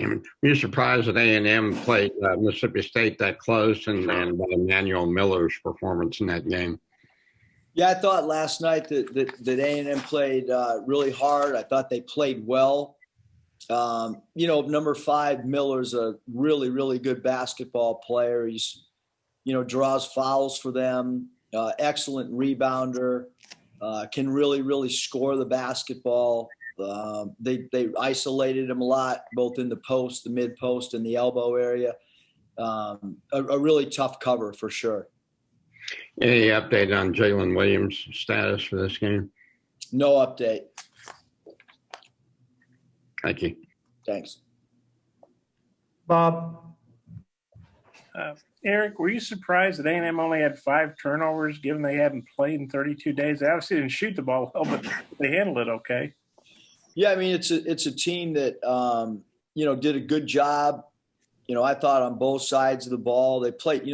Were you surprised that A&M played Mississippi State that close and Emmanuel Miller's performance in that game? Yeah, I thought last night that A&M played really hard. I thought they played well. Number 5, Miller's a really, really good basketball player. He's, draws fouls for them, excellent rebounder, can really, really score the basketball. They isolated him a lot, both in the post, the mid post, and the elbow area. A really tough cover for sure. Any update on Jalen Williams' status for this game? No update. Thank you. Thanks. Bob? Eric, were you surprised that A&M only had 5 turnovers, given they hadn't played in 32 days? They obviously didn't shoot the ball well, but they handled it okay. Yeah, I mean, it's a team that, did a good job. I thought on both sides of the ball. They played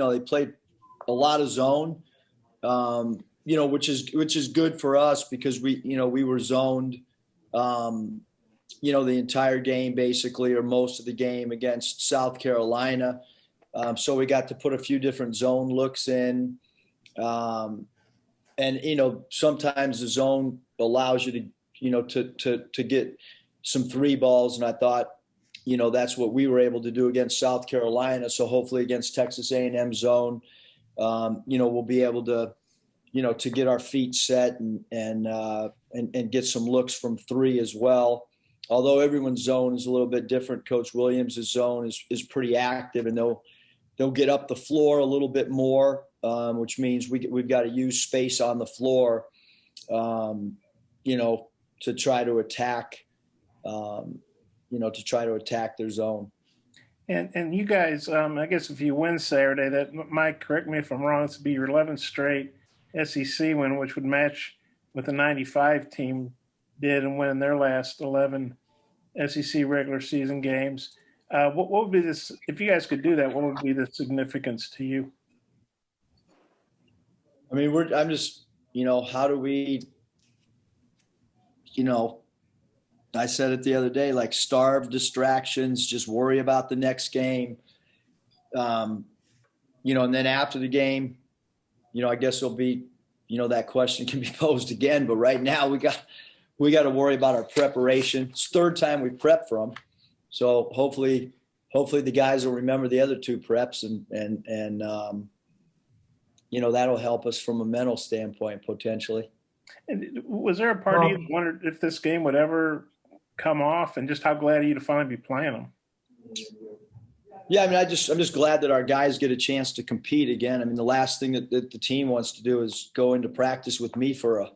a lot of zone, which is good for us because we were zoned, the entire game basically, or most of the game against South Carolina. So we got to put a few different zone looks in. And sometimes the zone allows you to get some 3 balls. And I thought, that's what we were able to do against South Carolina. So hopefully against Texas A&M zone, we'll be able to, to get our feet set and get some looks from 3 as well. Although everyone's zone is a little bit different. Coach Williams' zone is pretty active, and they'll get up the floor a little bit more, which means we've got to use space on the floor, to try to attack, their zone. And you guys, I guess if you win Saturday, that might, correct me if I'm wrong, this would be your 11th straight SEC win, which would match what the 95 team did and win their last 11 SEC regular season games. What would be this, if you guys could do that, what would be the significance to you? I mean, I'm just, how do we, I said it the other day, like starve distractions, just worry about the next game. And then after the game, I guess it'll be, that question can be posed again, but right now we got to worry about our preparation. It's the 3rd time we prepped for them. So hopefully the guys will remember the other 2 preps and that'll help us from a mental standpoint, potentially. And was there a part of you that wondered if this game would ever come off, and just how glad are you to finally be playing them? Yeah, I mean, I'm just glad that our guys get a chance to compete again. I mean, the last thing that the team wants to do is go into practice with me for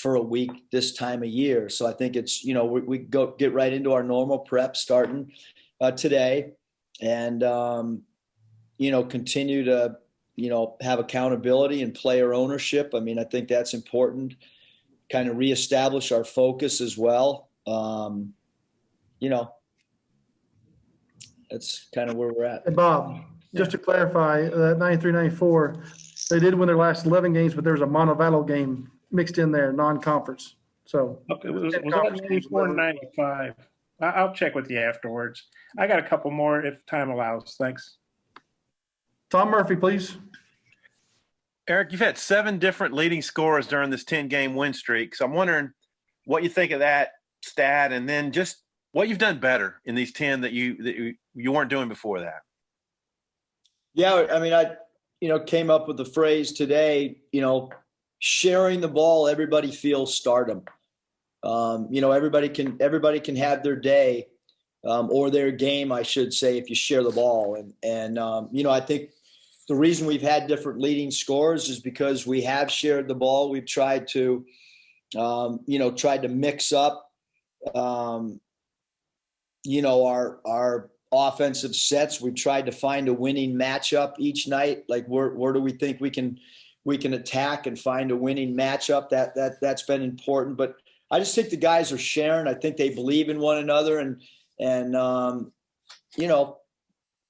a week this time of year. So I think it's, we go get right into our normal prep starting today, and continue to have accountability and player ownership. I mean, I think that's important. Kind of reestablish our focus as well. That's kind of where we're at. Hey, Bob, just to clarify, 93-94, they did win their last 11 games, but there was a Montevallo game mixed in there, non-conference. So okay, was that 94 and 95? I'll check with you afterwards. I got a couple more if time allows. Thanks. Tom Murphy, please. Eric, you've had 7 different leading scorers during this 10-game win streak. So I'm wondering what you think of that stat, and then just what you've done better in these 10 that you weren't doing before that. Yeah, I mean, I came up with the phrase today, sharing the ball, everybody feels stardom. Everybody can have their day, or their game, I should say, if you share the ball. And I think the reason we've had different leading scorers is because we have shared the ball. We've tried to, mix up, our offensive sets. We've tried to find a winning matchup each night. Like where do we think we can attack and find a winning matchup? That's been important. But I just think the guys are sharing. I think they believe in one another, and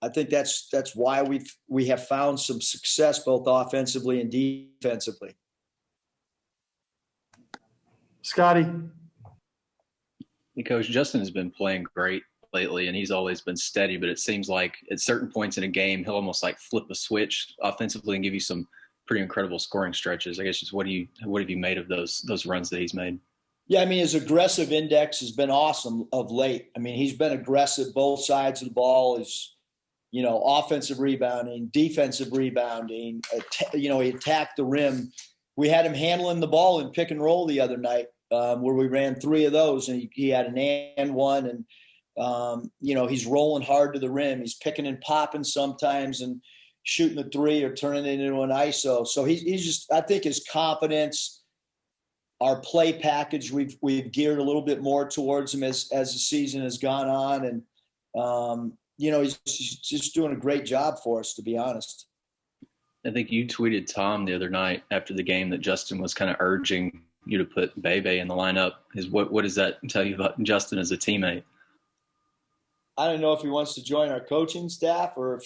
I think that's why we have found some success both offensively and defensively. Scotty. Coach, Justin has been playing great lately, and he's always been steady. But it seems like at certain points in a game, he'll almost like flip a switch offensively and give you some pretty incredible scoring stretches. I guess just what have you made of those runs that he's made? Yeah, I mean, his aggressive index has been awesome of late. I mean, he's been aggressive both sides of the ball. Is offensive rebounding, defensive rebounding. He attacked the rim. We had him handling the ball in pick and roll the other night, where we ran 3 of those, and he had an and one, and he's rolling hard to the rim. He's picking and popping sometimes, and shooting the 3 or turning it into an ISO. So he's just, I think his confidence. Our play package, we've geared a little bit more towards him as the season has gone on, and he's just doing a great job for us, to be honest. I think you tweeted Tom the other night after the game that Justin was kind of urging you to put Bebe in the lineup. What does that tell you about Justin as a teammate? I don't know if he wants to join our coaching staff or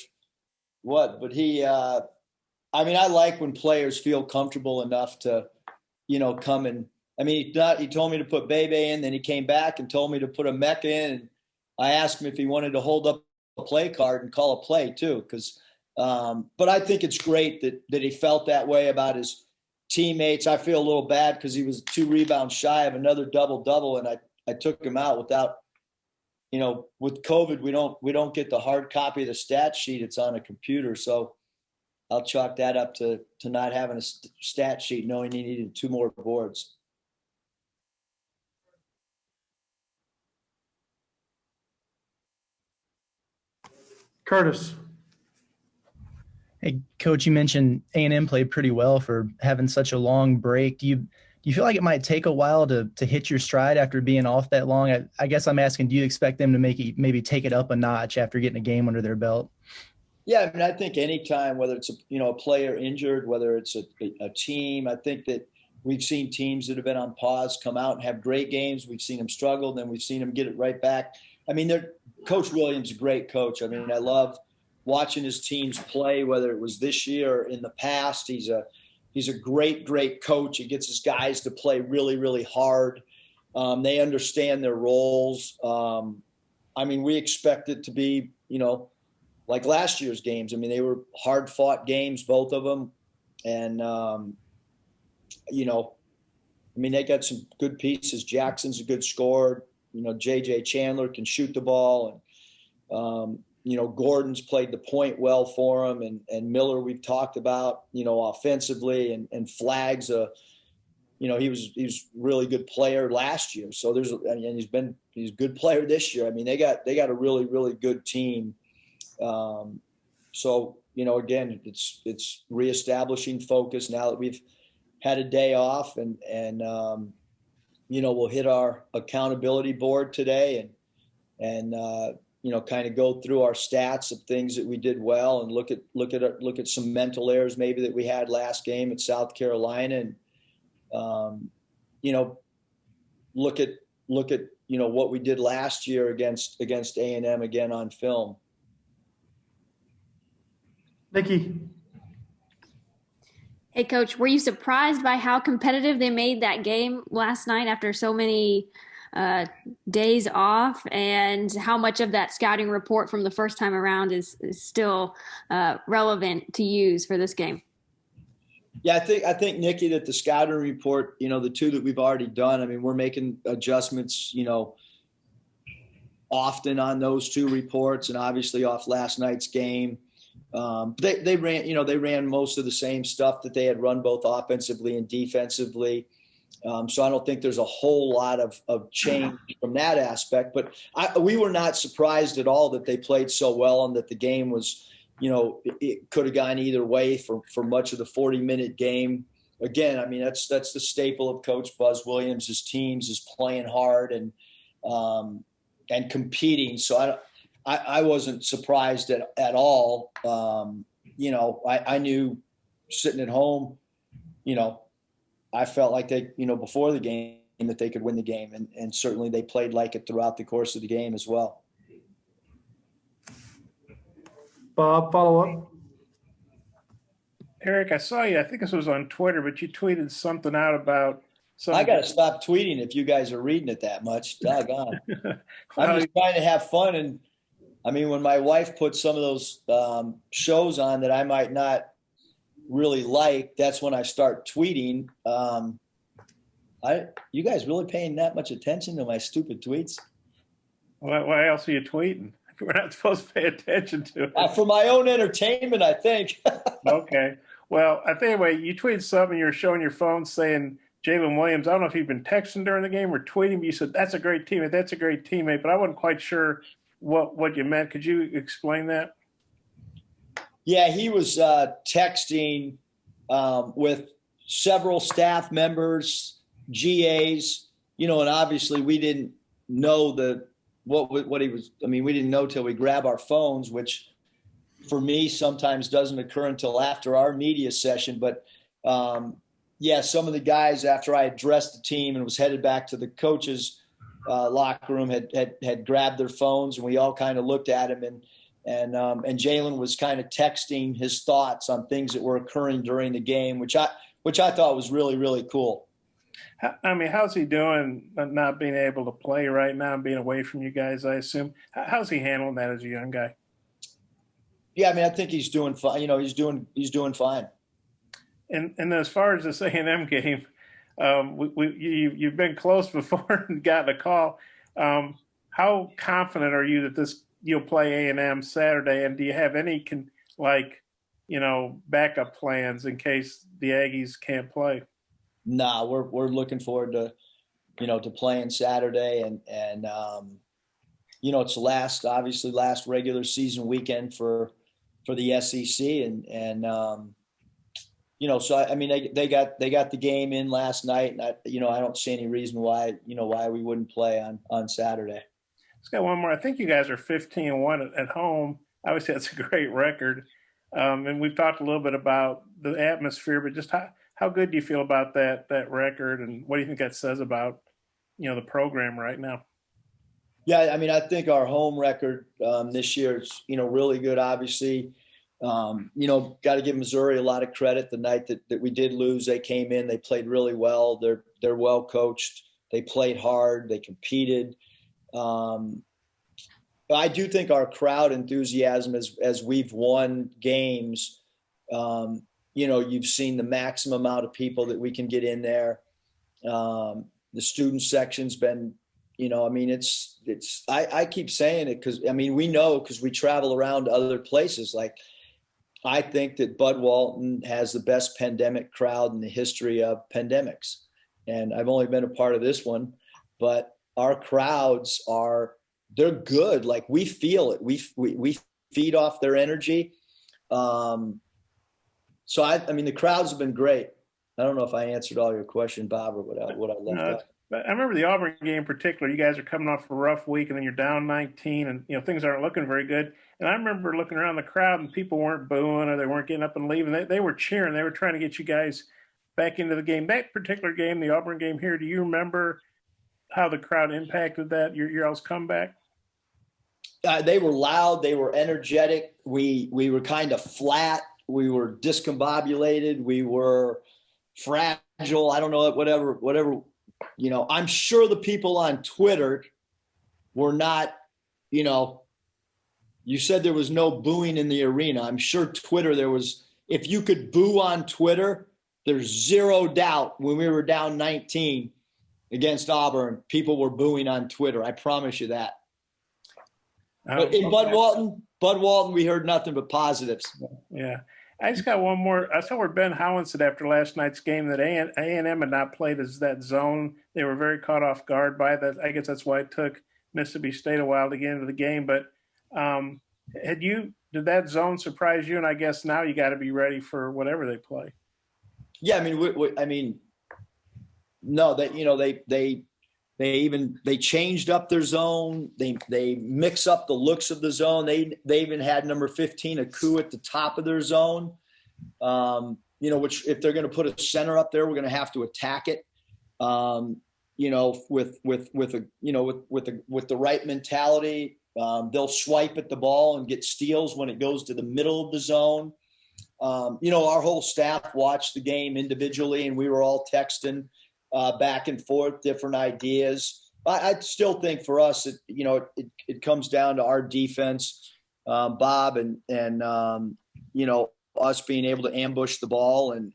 what, but I like when players feel comfortable enough to come and, he told me to put Bebe in, then he came back and told me to put a Mecca in. And I asked him if he wanted to hold up a play card and call a play too. But I think it's great that he felt that way about his teammates. I feel a little bad because he was 2 rebounds shy of another double-double, and I took him out without, with COVID, we don't get the hard copy of the stat sheet. It's on a computer. So I'll chalk that up to not having a stat sheet, knowing he needed 2 more boards. Curtis. Hey, Coach, you mentioned A&M played pretty well for having such a long break. Do you feel like it might take a while to hit your stride after being off that long? I guess I'm asking, do you expect them to maybe take it up a notch after getting a game under their belt? Yeah, I think anytime, whether it's a player injured, whether it's a team, I think that we've seen teams that have been on pause come out and have great games. We've seen them struggle, then we've seen them get it right back. Coach Williams is a great coach. I love watching his teams play, whether it was this year or in the past. He's a great, great coach. He gets his guys to play really, really hard. They understand their roles. We expect it to be, like last year's games. They were hard-fought games, both of them. And, they got some good pieces. Jackson's a good scorer. J.J. Chandler can shoot the ball. And, Gordon's played the point well for him. And Miller we've talked about, offensively. And Flag's he was really good player last year. So he's a good player this year. They got a really, really good team. Again, it's reestablishing focus now that we've had a day off, and we'll hit our accountability board today and kind of go through our stats of things that we did well and look at some mental errors maybe that we had last game at South Carolina, and look at what we did last year against A&M again on film. Nikki. Hey, Coach, were you surprised by how competitive they made that game last night after so many days off, and how much of that scouting report from the first time around is still relevant to use for this game? Yeah, I think, Nikki, that the scouting report, the 2 that we've already done, we're making adjustments, often on those 2 reports, and obviously off last night's game. They ran most of the same stuff that they had run both offensively and defensively. So I don't think there's a whole lot of change from that aspect. But we were not surprised at all that they played so well and that the game was, it could have gone either way for much of the 40-minute game. Again, that's the staple of Coach Buzz Williams' teams is playing hard and competing. So I wasn't surprised at all. I knew sitting at home, I felt like they, before the game that they could win the game. And certainly they played like it throughout the course of the game as well. Bob, follow up. Eric, I saw you, I think this was on Twitter, but you tweeted something out about some. I got to stop tweeting if you guys are reading it that much. Doggone. Well, I'm just trying to have fun. And I mean, when my wife puts some of those shows on that I might not really like, that's when I start tweeting. You guys really paying that much attention to my stupid tweets? Why else are you tweeting? We're not supposed to pay attention to it. For my own entertainment, I think. Okay. Well, I think anyway, you tweeted something. You were showing your phone saying Jalen Williams. I don't know if you've been texting during the game or tweeting, but you said that's a great teammate. That's a great teammate. But I wasn't quite sure what you meant. Could you explain that? Yeah, he was texting with several staff members, GAs, and obviously we didn't know what he was. I mean, we didn't know till we grab our phones, which for me sometimes doesn't occur until after our media session. But yeah, some of the guys, after I addressed the team and was headed back to the coaches' locker room, had grabbed their phones, and we all kind of looked at him, and Jalen was kind of texting his thoughts on things that were occurring during the game, which I thought was really, really cool. I mean, how's he doing not being able to play right now and being away from you guys, I assume? How's he handling that as a young guy? Yeah, I mean, I think he's doing fine. He's doing fine. And as far as this A&M game, you've been close before and gotten a call. How confident are you that you'll play A&M Saturday? And do you have any backup plans in case the Aggies can't play? Nah, we're looking forward to playing Saturday, and it's the last regular season weekend for the SEC, and so I mean they got the game in last night, and I don't see any reason why we wouldn't play on Saturday. Let's got one more. I think you guys are 15-1 at home. Obviously, that's a great record, and we've talked a little bit about the atmosphere, but just how good do you feel about that record, and what do you think that says about the program right now? Yeah, I mean, I think our home record this year is really good. Obviously, got to give Missouri a lot of credit. The night that we did lose, they came in, they played really well. They're well coached. They played hard. They competed. I do think our crowd enthusiasm as we've won games. You've seen the maximum amount of people that we can get in there. The student section's been, I keep saying it because, I mean, we know because we travel around to other places. Like, I think that Bud Walton has the best pandemic crowd in the history of pandemics. And I've only been a part of this one, but our crowds they're good. Like, we feel it. We feed off their energy. So I mean, the crowds have been great. I don't know if I answered all your question, Bob, or what I left out. I remember the Auburn game in particular. You guys are coming off a rough week, and then you're down 19, and things aren't looking very good. And I remember looking around the crowd, and people weren't booing or they weren't getting up and leaving. They were cheering. They were trying to get you guys back into the game. That particular game, the Auburn game here, do you remember how the crowd impacted that your all's comeback? They were loud. They were energetic. We were kind of flat. We were discombobulated. We were fragile. I don't know, whatever. I'm sure the people on Twitter were not, you said there was no booing in the arena. I'm sure Twitter, if you could boo on Twitter, there's zero doubt when we were down 19 against Auburn, people were booing on Twitter. I promise you that. But in Bud Walton, we heard nothing but positives. Yeah. I just got one more. I saw where Ben Howland said after last night's game that A&M had not played as that zone. They were very caught off guard by that. I guess that's why it took Mississippi State a while to get into the game. But did that zone surprise you? And I guess now you got to be ready for whatever they play. Yeah, I mean, no, they changed up their zone. They mix up the looks of the zone. They even had number 15, a coup at the top of their zone. Which if they're going to put a center up there, we're going to have to attack it. With the right mentality, they'll swipe at the ball and get steals when it goes to the middle of the zone. Our whole staff watched the game individually, and we were all texting. back and forth, different ideas. I still think for us, it comes down to our defense, Bob, and us being able to ambush the ball and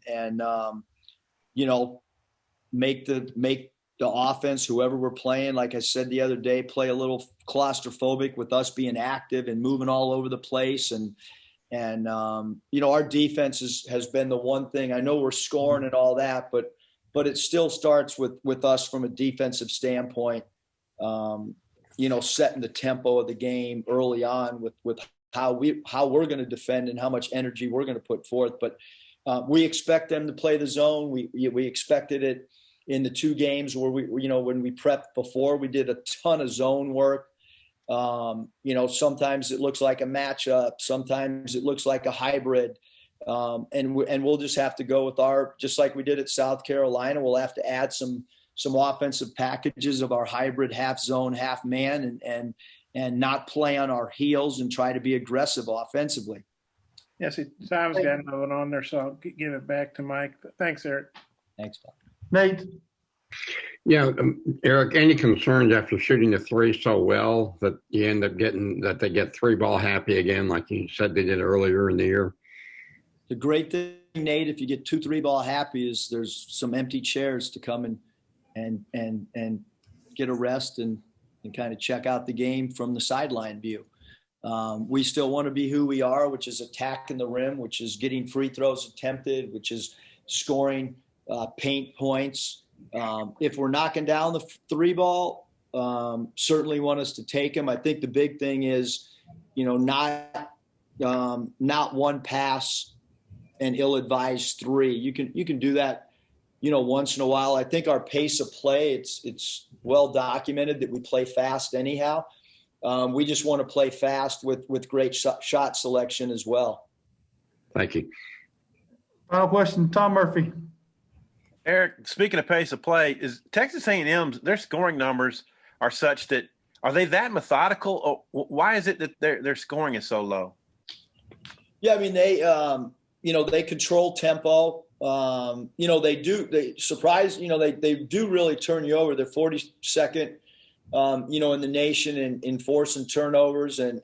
make the offense, whoever we're playing, like I said the other day, play a little claustrophobic with us being active and moving all over the place. And our defense has been the one thing. I know we're scoring and all that, but it still starts with us from a defensive standpoint, setting the tempo of the game early on with how we're going to defend and how much energy we're going to put forth. But we expect them to play the zone. We expected it in the 2 games where when we prepped before, we did a ton of zone work. Sometimes it looks like a matchup. Sometimes it looks like a hybrid. And we'll just have to go with just like we did at South Carolina, we'll have to add some offensive packages of our hybrid half zone, half man, and not play on our heels and try to be aggressive offensively. Yeah, see, Tom's got another on there, so I'll give it back to Mike. Thanks, Eric. Thanks, Bob. Nate? Yeah, Eric, any concerns after shooting the 3 so well that you end up that they get 3-ball happy again, like you said they did earlier in the year? The great thing, Nate, if you get 2 3-ball happy, is there's some empty chairs to come and get a rest and kind of check out the game from the sideline view. We still want to be who we are, which is attacking the rim, which is getting free throws attempted, which is scoring paint points. If we're knocking down the 3-ball, certainly want us to take them. I think the big thing is, not one pass and ill-advised 3. You can do that, once in a while. I think our pace of play, it's well documented that we play fast anyhow. We just want to play fast with great shot selection as well. Thank you. Final question, Tom Murphy. Eric, speaking of pace of play, is Texas A&M's, their scoring numbers are such that, are they that methodical? Or why is it that their scoring is so low? Yeah, I mean, they control tempo. They do really turn you over. They're 42nd, in the nation in forcing turnovers, and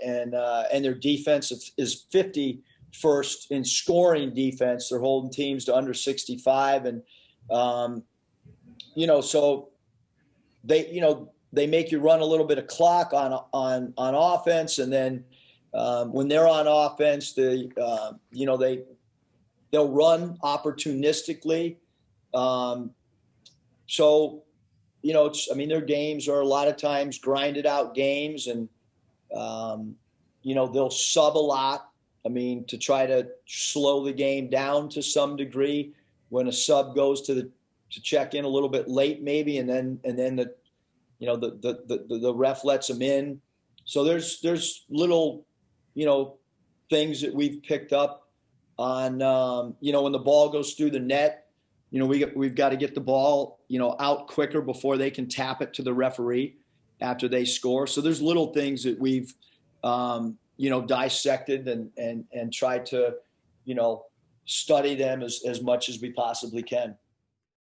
their defense is 51st in scoring defense. They're holding teams to under 65, and so they make you run a little bit of clock on offense, and then when they're on offense, they'll run opportunistically. Their games are a lot of times grinded out games, and they'll sub a lot. To try to slow the game down to some degree when a sub goes to check in a little bit late, maybe, and then the ref lets them in. So there's little things that we've picked up on. When the ball goes through the net, we've got to get the ball out quicker before they can tap it to the referee after they score. So there's little things that we've dissected and tried to study them as much as we possibly can.